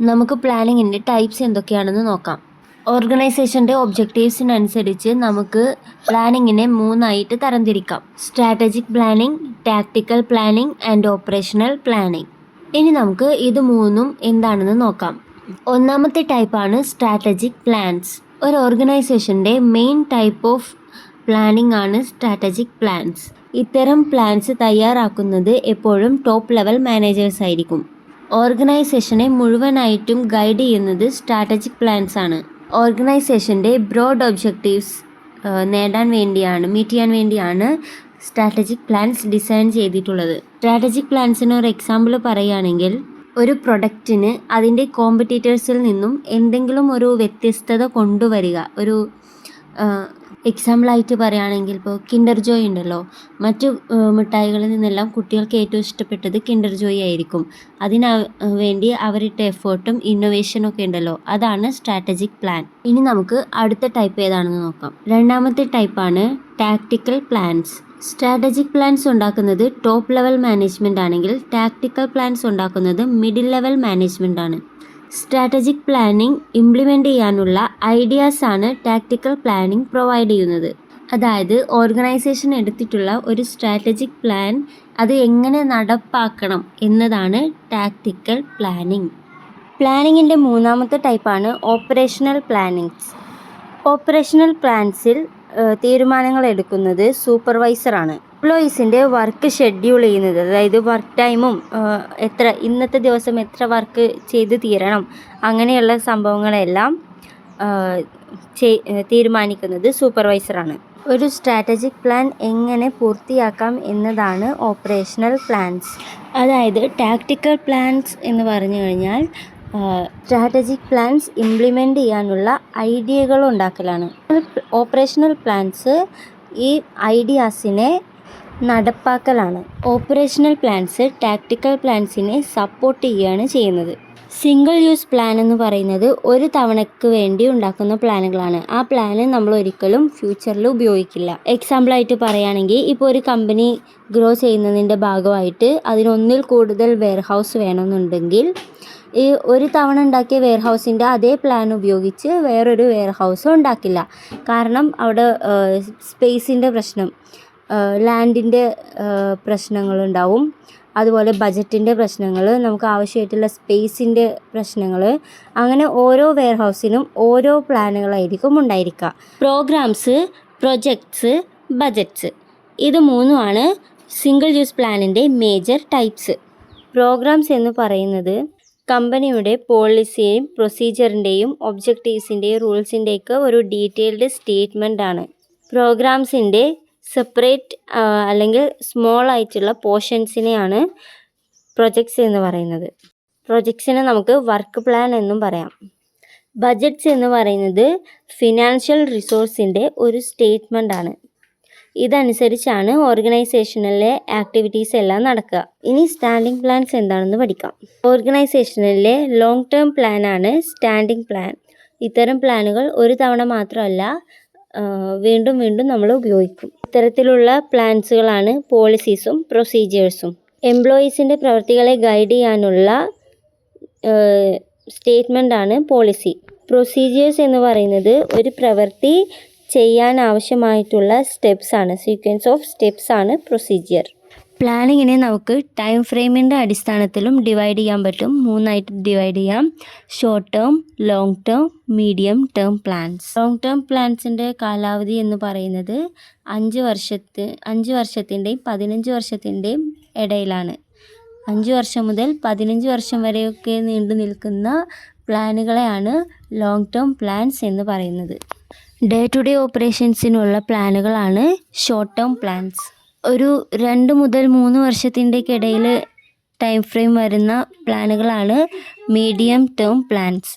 നമുക്ക് പ്ലാനിങ്ങിൻ്റെ ടൈപ്സ് എന്തൊക്കെയാണെന്ന് നോക്കാം. ഓർഗനൈസേഷൻ്റെ ഒബ്ജക്റ്റീവ്സിനനുസരിച്ച് നമുക്ക് പ്ലാനിങ്ങിനെ 3ആയിട്ട് തരംതിരിക്കാം. Strategic planning, tactical planning and operational planning. ഇനി നമുക്ക് ഇത് മൂന്നും എന്താണെന്ന് നോക്കാം. ഒന്നാമത്തെ ടൈപ്പാണ് സ്ട്രാറ്റജിക് പ്ലാൻസ്. ഒരു ഓർഗനൈസേഷൻ്റെ മെയിൻ ടൈപ്പ് ഓഫ് പ്ലാനിങ് ആണ് സ്ട്രാറ്റജിക് പ്ലാൻസ്. ഇത്തരം പ്ലാൻസ് തയ്യാറാക്കുന്നത് എപ്പോഴും ടോപ്പ് ലെവൽ മാനേജേഴ്സ് ആയിരിക്കും. ഓർഗനൈസേഷനെ മുഴുവനായിട്ടും ഗൈഡ് ചെയ്യുന്നത് സ്ട്രാറ്റജിക് പ്ലാൻസ് ആണ്. ഓർഗനൈസേഷൻ്റെ ബ്രോഡ് ഒബ്ജക്റ്റീവ്സ് മീറ്റ് ചെയ്യാൻ വേണ്ടിയാണ് സ്ട്രാറ്റജിക് പ്ലാൻസ് ഡിസൈൻ ചെയ്തിട്ടുള്ളത്. സ്ട്രാറ്റജിക് പ്ലാൻസിന് ഒരു എക്സാമ്പിൾ പറയുകയാണെങ്കിൽ, ഒരു പ്രൊഡക്റ്റിന് അതിൻ്റെ കോമ്പറ്റീറ്റേഴ്സിൽ നിന്നും എന്തെങ്കിലും ഒരു വ്യത്യസ്തത കൊണ്ടുവരിക. ഒരു എക്സാമ്പിളായിട്ട് പറയുകയാണെങ്കിൽ, ഇപ്പോൾ കിൻഡർ ജോയ് ഉണ്ടല്ലോ, മറ്റു മിഠായികളിൽ നിന്നെല്ലാം കുട്ടികൾക്ക് ഏറ്റവും ഇഷ്ടപ്പെട്ടത് കിൻഡർ ജോയ് ആയിരിക്കും. വേണ്ടി അവരിട്ട എഫേർട്ടും ഇന്നോവേഷനൊക്കെ ഉണ്ടല്ലോ, അതാണ് സ്ട്രാറ്റജിക് പ്ലാൻ. ഇനി നമുക്ക് അടുത്ത ടൈപ്പ് ഏതാണെന്ന് നോക്കാം. രണ്ടാമത്തെ ടൈപ്പാണ് ടാക്ടിക്കൽ പ്ലാൻസ്. സ്ട്രാറ്റജിക് പ്ലാൻസ് ഉണ്ടാക്കുന്നത് ടോപ്പ് ലെവൽ മാനേജ്മെൻ്റ് ആണെങ്കിൽ, ടാക്ടിക്കൽ പ്ലാൻസ് ഉണ്ടാക്കുന്നത് മിഡിൽ ലെവൽ മാനേജ്മെൻ്റ് ആണ്. സ്ട്രാറ്റജിക് പ്ലാനിങ് ഇംപ്ലിമെൻ്റ് ചെയ്യാനുള്ള ഐഡിയാസ് ആണ് ടാക്ടിക്കൽ പ്ലാനിങ് പ്രൊവൈഡ് ചെയ്യുന്നത്. അതായത് ഓർഗനൈസേഷൻ എടുത്തിട്ടുള്ള ഒരു സ്ട്രാറ്റജിക് പ്ലാൻ അത് എങ്ങനെ നടപ്പാക്കണം എന്നതാണ് ടാക്ടിക്കൽ പ്ലാനിങ്. പ്ലാനിങ്ങിൻ്റെ മൂന്നാമത്തെ ടൈപ്പാണ് ഓപ്പറേഷണൽ പ്ലാനിങ്സ്. ഓപ്പറേഷണൽ പ്ലാൻസിൽ തീരുമാനങ്ങൾ എടുക്കുന്നത് സൂപ്പർവൈസറാണ്. എംപ്ലോയീസിൻ്റെ വർക്ക് ഷെഡ്യൂൾ ചെയ്യുന്നത്, അതായത് വർക്ക് ടൈമും ഇന്നത്തെ ദിവസം എത്ര വർക്ക് ചെയ്ത് തീരണം, അങ്ങനെയുള്ള സംഭവങ്ങളെല്ലാം തീരുമാനിക്കുന്നത് സൂപ്പർവൈസറാണ്. ഒരു സ്ട്രാറ്റജിക് പ്ലാൻ എങ്ങനെ പൂർത്തിയാക്കാം എന്നതാണ് ഓപ്പറേഷണൽ പ്ലാൻസ്. അതായത് ടാക്ടിക്കൽ പ്ലാൻസ് എന്ന് പറഞ്ഞു കഴിഞ്ഞാൽ സ്ട്രാറ്റജിക് പ്ലാൻസ് ഇംപ്ലിമെൻ്റ് ചെയ്യാനുള്ള ഐഡിയകൾ ഉണ്ടാക്കലാണ്. ഓപ്പറേഷണൽ പ്ലാൻസ് ഈ ഐഡിയാസിനെ നടപ്പാക്കലാണ്. ഓപ്പറേഷണൽ പ്ലാൻസ് ടാക്ടിക്കൽ പ്ലാൻസിനെ സപ്പോർട്ട് ചെയ്യുകയാണ് ചെയ്യുന്നത്. സിംഗിൾ യൂസ് പ്ലാൻ എന്ന് പറയുന്നത് ഒരു തവണയ്ക്ക് വേണ്ടി ഉണ്ടാക്കുന്ന പ്ലാനുകളാണ്. ആ പ്ലാന് നമ്മൾ ഒരിക്കലും ഫ്യൂച്ചറിൽ ഉപയോഗിക്കില്ല. എക്സാമ്പിളായിട്ട് പറയുകയാണെങ്കിൽ, ഇപ്പോൾ ഒരു കമ്പനി ഗ്രോ ചെയ്യുന്നതിൻ്റെ ഭാഗമായിട്ട് അതിനൊന്നിൽ കൂടുതൽ വെയർഹൗസ് വേണമെന്നുണ്ടെങ്കിൽ, ഈ ഒരു തവണ ഉണ്ടാക്കിയ വെയർഹൗസിൻ്റെ അതേ പ്ലാൻ ഉപയോഗിച്ച് വേറൊരു വെയർഹൗസ് ഉണ്ടാക്കില്ല. കാരണം അവിടെ സ്പേസിൻ്റെ പ്രശ്നം, ലാൻഡിൻ്റെ പ്രശ്നങ്ങളുണ്ടാവും, അതുപോലെ ബജറ്റിൻ്റെ പ്രശ്നങ്ങൾ, നമുക്ക് ആവശ്യമായിട്ടുള്ള സ്പേസിൻ്റെ പ്രശ്നങ്ങൾ, അങ്ങനെ ഓരോ വെയർഹൗസിനും ഓരോ പ്ലാനുകളായിരിക്കും ഉണ്ടായിരിക്കുക. പ്രോഗ്രാംസ്, പ്രൊജക്ട്സ്, ബജറ്റ്സ്, ഇത് മൂന്നുമാണ് സിംഗിൾ യൂസ് പ്ലാനിൻ്റെ മേജർ ടൈപ്സ്. പ്രോഗ്രാംസ് എന്ന് പറയുന്നത് കമ്പനിയുടെ പോളിസിയും പ്രൊസീജിയറിൻ്റെയും ഒബ്ജക്റ്റീവ്സിൻ്റെയും റൂൾസിൻ്റെയൊക്കെ ഒരു ഡീറ്റെയിൽഡ് സ്റ്റേറ്റ്മെൻ്റ് ആണ്. പ്രോഗ്രാംസിൻ്റെ സെപ്പറേറ്റ് അല്ലെങ്കിൽ സ്മോൾ ആയിട്ടുള്ള പോർഷൻസിനെയാണ് പ്രൊജക്ട്സ് എന്ന് പറയുന്നത്. പ്രൊജക്ട്സിനെ നമുക്ക് വർക്ക് പ്ലാൻ എന്നും പറയാം. ബജറ്റ്സ് എന്ന് പറയുന്നത് ഫിനാൻഷ്യൽ റിസോഴ്സിൻ്റെ ഒരു സ്റ്റേറ്റ്മെൻ്റ് ആണ്. ഇതനുസരിച്ചാണ് ഓർഗനൈസേഷനിലെ ആക്ടിവിറ്റീസ് എല്ലാം നടക്കുക. ഇനി സ്റ്റാൻഡിംഗ് പ്ലാൻസ് എന്താണെന്ന് പഠിക്കാം. ഓർഗനൈസേഷനിലെ ലോങ് ടേം പ്ലാനാണ് സ്റ്റാൻഡിംഗ് പ്ലാൻ. ഇത്തരം പ്ലാനുകൾ ഒരു തവണ മാത്രമല്ല, വീണ്ടും വീണ്ടും നമ്മൾ ഉപയോഗിക്കും. ഇത്തരത്തിലുള്ള പ്ലാൻസുകളാണ് പോളിസീസും പ്രൊസീജിയേഴ്സും. എംപ്ലോയീസിൻ്റെ പ്രവൃത്തികളെ ഗൈഡ് ചെയ്യാനുള്ള സ്റ്റേറ്റ്മെൻ്റ് ആണ് പോളിസി. പ്രൊസീജിയേഴ്സ് എന്ന് പറയുന്നത് ഒരു പ്രവൃത്തി ചെയ്യാൻ ആവശ്യമായിട്ടുള്ള സ്റ്റെപ്സ് ആണ്, സീക്വൻസ് ഓഫ് സ്റ്റെപ്സ് ആണ് പ്രൊസീജിയർ. പ്ലാനിങ്ങിനെ നമുക്ക് ടൈം ഫ്രെയിമിൻ്റെ അടിസ്ഥാനത്തിലും ഡിവൈഡ് ചെയ്യാൻ പറ്റും. 3ആയിട്ട് ഡിവൈഡ് ചെയ്യാം: short term, long term, medium term plans. Long term പ്ലാൻസിൻ്റെ കാലാവധി എന്ന് പറയുന്നത് 5 വർഷത്തിൻ്റെയും 15 വർഷത്തിൻ്റെയും ഇടയിലാണ്. 5 വർഷം മുതൽ 15 വർഷം വരെയൊക്കെ നീണ്ടു നിൽക്കുന്ന പ്ലാനുകളെയാണ് ലോങ് ടേം പ്ലാൻസ് എന്ന് പറയുന്നത്. ഡേ ടു ഡേ ഓപ്പറേഷൻസിനുള്ള പ്ലാനുകളാണ് ഷോർട്ട് ടേം പ്ലാൻസ്. ഒരു 2 മുതൽ 3 വർഷത്തിൻ്റെയൊക്കെ ഇടയിൽ ടൈം ഫ്രെയിം വരുന്ന പ്ലാനുകളാണ് മീഡിയം ടേം പ്ലാൻസ്.